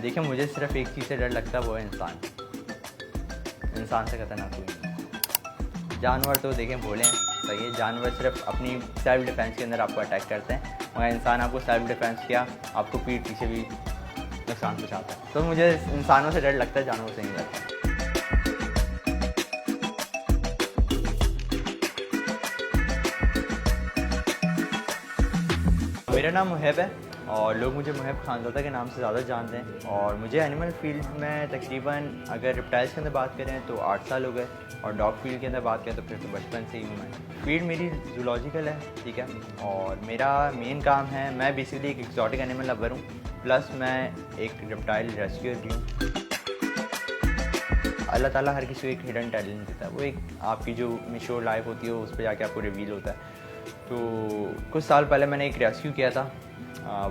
देखिए मुझे सिर्फ एक चीज़ से डर लगता है, वो है इंसान। इंसान से खतरनाक कोई नहीं। जानवर तो देखें भोले हैं, सही है, जानवर सिर्फ अपनी सेल्फ डिफेंस के अंदर आपको अटैक करते हैं, मगर इंसान आपको सेल्फ डिफेंस किया आपको पीठ पीछे भी नुकसान पहुँचाता है। तो मुझे इंसानों से डर लगता है, जानवरों से नहीं लगता। मेरा नाम मुहैब है और लोग मुझे मुहैब खानज़ादा के नाम से ज़्यादा जानते हैं। और मुझे एनिमल फील्ड में तकरीबन अगर रिप्टाइल्स के अंदर बात करें तो 8 साल हो गए, और डॉग फील्ड के अंदर बात करें तो फिर तो बचपन से ही हूँ मैं। फील्ड मेरी जूलॉजिकल है, ठीक है, और मेरा मेन काम है, मैं बेसिकली एक एक्जॉटिक एनिमल लवर हूँ, प्लस मैं एक रिप्टाइल रेस्क्यूअर भी हूँ। अल्लाह ताला हर किसी को एक हिडन टैलेंट देता है, वो एक आपकी जो मिश्योर लाइफ होती है उस पर जाके आपको रिवील होता है। तो कुछ साल पहले मैंने एक रेस्क्यू किया था,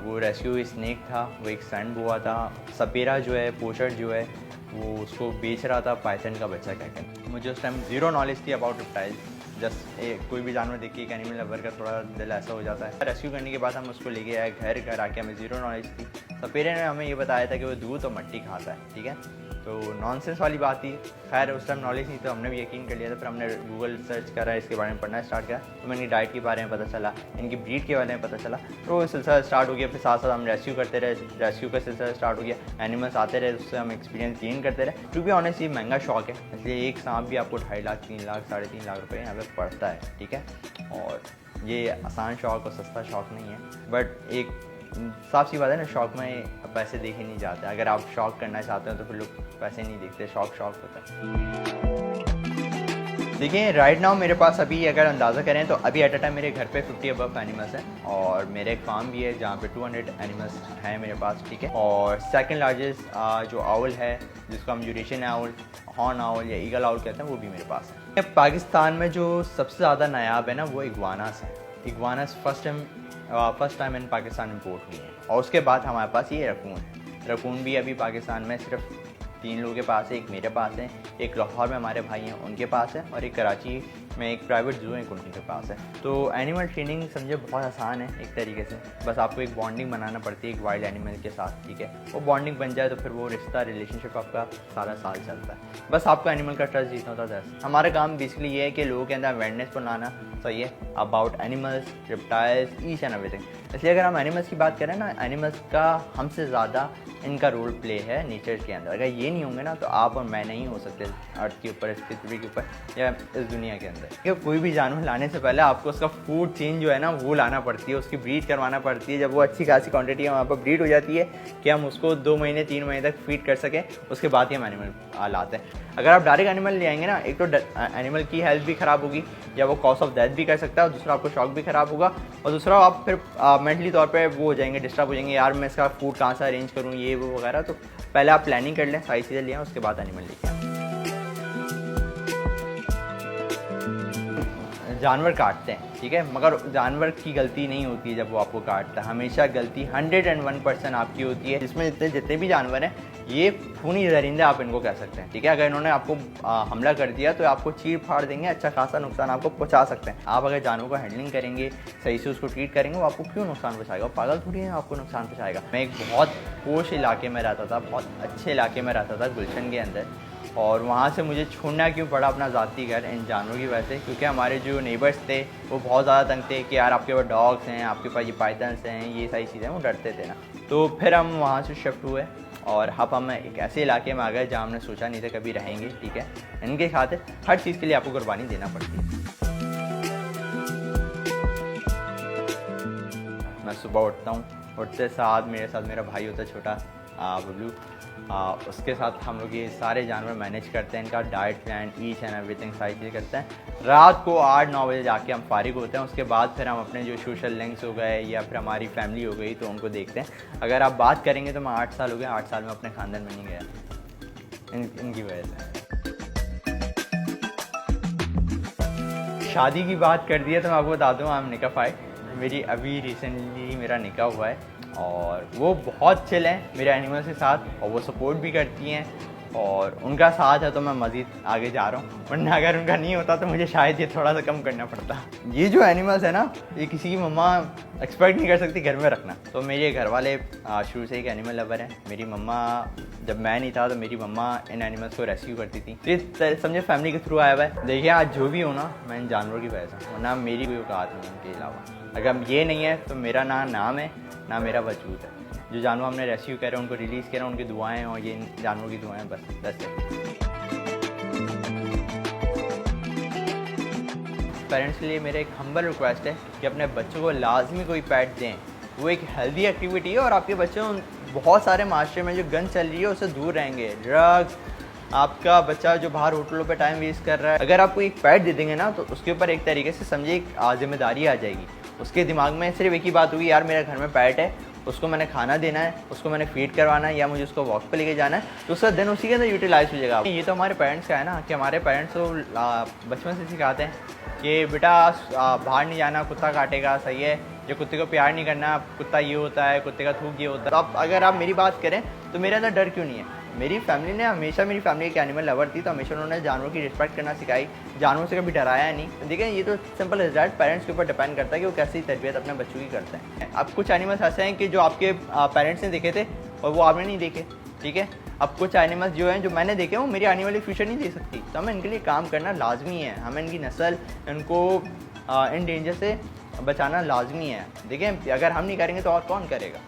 वो रेस्क्यू स्नेक था, वो एक सैंड बोआ था। सपेरा जो है, पोचर जो है, वो उसको बेच रहा था पाइथन का बच्चा कह के। मुझे उस टाइम ज़ीरो नॉलेज थी अबाउट रिप्टाइल्स। जस्ट कोई भी जानवर देख के एक एनिमल लवर का थोड़ा दिल ऐसा हो जाता है। रेस्क्यू करने के बाद हम उसको लेके आए घर आके, हमें ज़ीरो नॉलेज थी। सपेरे ने हमें ये बताया था कि वो दूध और मिट्टी खाता है, ठीक है, तो नॉनसेंस वाली बात थी। खैर उस टाइम नॉलेज नहीं, तो हमने भी यकीन कर लिया था। फिर हमने गूगल सर्च करा, इसके बारे में पढ़ना स्टार्ट किया, तो मैंने डाइट के बारे में पता चला, इनकी ब्रीड के बारे में पता चला, तो वो सिलसिला स्टार्ट हो गया। फिर साथ साथ हम रेस्क्यू करते रहे, रेस्क्यू का सिलसिला स्टार्ट हो गया, एनिमल्स आते रहे, उससे हम एक्सपीरियंस गेन करते रहे। टू बी ऑनेस्ट ये महंगा शौक है, इसलिए एक सांप भी आपको 2.5 लाख 3 लाख 3.5 लाख रुपये यहाँ पर पड़ता है, ठीक है। और ये आसान शौक और सस्ता शौक नहीं है, बट एक साफ सी बात है ना, शौक में पैसे देखे नहीं जाते। अगर आप शौक करना चाहते हो तो फिर लोग पैसे नहीं देखते, शौक होता है। देखिए राइट नाउ मेरे पास अभी अगर अंदाज़ा करें तो अभी एट अ टाइम मेरे घर पे 50 अबव एनिमल्स हैं, और मेरे एक फार्म भी है जहाँ पे 200 एनिमल्स हैं मेरे पास, ठीक है। और सेकंड लार्जेस्ट जो आउल है, जिसको हम यूरेशियन आउल, हॉर्न आउल या ईगल आउल कहते हैं, वो भी मेरे पास है। पाकिस्तान में जो सबसे ज़्यादा नायाब है ना, वो इग्वानास है। Iguanas first time in Pakistan import हुई है। और उसके बाद हमारे पास ये रकून है। रकून भी अभी पाकिस्तान में सिर्फ 3 लोगों के पास है, एक मेरे पास है, एक लाहौर में हमारे भाई हैं उनके पास है, और एक कराची में एक प्राइवेट जू है उनके पास है। तो एनिमल ट्रेनिंग समझे बहुत आसान है एक तरीके से, बस आपको एक बॉन्डिंग बनाना पड़ती है एक वाइल्ड एनिमल के साथ, ठीक है। वो बॉन्डिंग बन जाए तो फिर वो रिश्ता रिलेशनशिप आपका सारा साल चलता है। बस आपको एनिमल का ट्रस्ट जीतना होता है। हमारा काम बेसिकली ये है कि लोगों के अंदर अवेयरनेस बनाना, सही है, about animals, reptiles, each and everything. इसलिए अगर हम एनिमल्स की बात करें ना, एनिमल्स का हमसे ज़्यादा इनका रोल प्ले है नेचर के अंदर। अगर ये नहीं होंगे ना तो आप और मैं नहीं हो सकते अर्थ के ऊपर, इस पृथ्वी के ऊपर या इस दुनिया के अंदर। क्योंकि कोई भी जानवर लाने से पहले आपको उसका फूड चेन जो है ना वो लाना पड़ती है, उसकी ब्रीड करवाना पड़ती है। जब वो अच्छी खासी क्वांटिटी में वहाँ पर ब्रीड हो जाती है कि हम उसको 2 महीने 3 महीने तक फीड कर सकें, उसके बाद ही हम एनिमल लाते हैं। अगर आप डायरेक्ट एनिमल ले आएंगे ना, एक तो एनिमल की हेल्थ भी ख़राब होगी, या वो कॉज ऑफ डेथ भी कर सकता है, और दूसरा आपको शौक भी ख़राब होगा, और दूसरा आप फिर मेंटली तौर पे वो हो जाएंगे, डिस्टर्ब हो जाएंगे, यार मैं इसका फूड कहाँ से अरेंज करूँ, ये वो वगैरह। तो पहले आप प्लानिंग कर लें, सारी चीज़ें ले आएँ, उसके बाद एनिमल लेके आएँ। जानवर काटते हैं, ठीक है, मगर जानवर की गलती नहीं होती है जब वो आपको काटता है। हमेशा गलती 101% आपकी होती है। जिसमें जितने भी जानवर हैं ये खूनी दरिंदे आप इनको कह सकते हैं, ठीक है। अगर इन्होंने आपको हमला कर दिया तो आपको चीर फाड़ देंगे, अच्छा खासा नुकसान आपको पहुंचा सकते हैं। आप अगर जानवर को हैंडलिंग करेंगे, सही से उसको ट्रीट करेंगे, वो आपको क्यों नुकसान पहुँचाएगा? पागल थोड़ी है आपको नुकसान पहुँचाएगा। मैं एक बहुत पोश इलाके में रहता था, बहुत अच्छे इलाके में रहता था, गुलशन के अंदर, और वहाँ से मुझे छोड़ना क्यों पड़ा अपना ज़ाती घर इन जानवरों की वजह से, क्योंकि हमारे जो नेबर्स थे वो बहुत ज़्यादा तंग थे कि यार आपके पास डॉग्स हैं, आपके पास ये पाइथन्स हैं, ये सारी चीज़ें, वो डरते थे ना। तो फिर हम वहाँ से शिफ्ट हुए और अब हम एक ऐसे इलाके में आ गए जहाँ हमने सोचा नहीं था कभी रहेंगे, ठीक है। इनके खातिर हर चीज़ के लिए आपको कुर्बानी देना पड़ती है। मैं सुबह उठता हूँ, उठते साथ मेरा भाई होता है छोटा बबलू, उसके साथ हम लोग ये सारे जानवर मैनेज करते हैं, इनका diet plan, each and everything सारी चीज़ें करते हैं। रात को 8-9 बजे जाके हम फारिग होते हैं। उसके बाद फिर हम अपने जो सोशल लिंक्स हो गए या फिर हमारी फैमिली हो गई तो उनको देखते हैं। अगर आप बात करेंगे तो मैं 8 साल हो गए, 8 साल में अपने ख़ानदान में नहीं गया इनकी वजह से। शादी की बात कर दी है तो मैं आपको बता दूँ, आई एम निकाहफाइड। मेरी अभी रिसेंटली मेरा निकाह हुआ है, और वो बहुत चिल हैं मेरे एनिमल्स के साथ, और वो सपोर्ट भी करती हैं। और उनका साथ है तो मैं मज़ीद आगे जा रहा हूँ, वरना अगर उनका नहीं होता तो मुझे शायद ये थोड़ा सा कम करना पड़ता। ये जो एनिमल्स है ना, ये किसी की मम्मा एक्सपेक्ट नहीं कर सकती घर में रखना। तो मेरे घर वाले शुरू से एक एनिमल लवर हैं। मेरी मम्मा, जब मैं नहीं था तो मेरी मम्मा इन एनिमल्स को रेस्क्यू करती थी। तो ये समझे फैमिली के थ्रू आया हुआ है। देखिए आज जो भी हो ना, मैं इन जानवरों की वजह से, वरना मेरी कोई औकात नहीं है उनके अलावा। अगर ये नहीं है तो मेरा ना नाम है ना मेरा वजूद है। जो जानवर हमने रेस्क्यू करे, उनको रिलीज़ करें, उनकी दुआएं और ये इन जानवरों की दुआएं, बस that's it। पेरेंट्स के लिए मेरा एक हम्बल रिक्वेस्ट है कि अपने बच्चों को लाजमी कोई पेट दें। वो एक हेल्दी एक्टिविटी है और आपके बच्चों, बहुत सारे माशरे में जो गन चल रही है उससे दूर रहेंगे। ड्रग्स, आपका बच्चा जो बाहर होटलों पे टाइम वेस्ट कर रहा है, अगर आपको एक पेट दे देंगे ना तो उसके ऊपर एक तरीके से समझिए एक जिम्मेदारी आ जाएगी। उसके दिमाग में सिर्फ एक ही बात होगी, यार मेरे घर में पेट है, उसको मैंने खाना देना है, उसको मैंने फीड करवाना है, या मुझे उसको वॉक पे लेके जाना है, तो उसका दिन उसी के अंदर यूटिलाइज हो जाएगा। ये तो हमारे पेरेंट्स का है ना, कि हमारे पेरेंट्स तो बचपन से सिखाते हैं कि बेटा बाहर नहीं जाना, कुत्ता काटेगा, सही है, जो कुत्ते को प्यार नहीं करना, कुत्ता ये होता है, कुत्ते का थूक ये होता है। तो अब अगर आप मेरी बात करें तो मेरे अंदर डर क्यों नहीं है? मेरी फैमिली ने हमेशा, मेरी फैमिली एक एनिमल लवर थी, तो हमेशा उन्होंने जानवरों की रिस्पेक्ट करना सिखाई, जानवरों से कभी डराया नहीं। तो देखें, ये तो सिंपल रिजल्ट पेरेंट्स के ऊपर डिपेंड करता है कि वो कैसी तरबियत अपने बच्चों की करते हैं। अब कुछ एनिमल्स ऐसे हैं कि जो आपके पेरेंट्स ने देखे थे और वो आपने नहीं देखे, ठीक है। अब कुछ एनिमल्स जो हैं, जो मैंने देखे, वो मेरी आने वाली फ्यूचर नहीं दे सकती, तो हमें इनके लिए काम करना लाजमी है। हमें इनकी नस्ल, इनको इन डेंजर से बचाना लाजमी है। देखें, अगर हम नहीं करेंगे तो और कौन करेगा।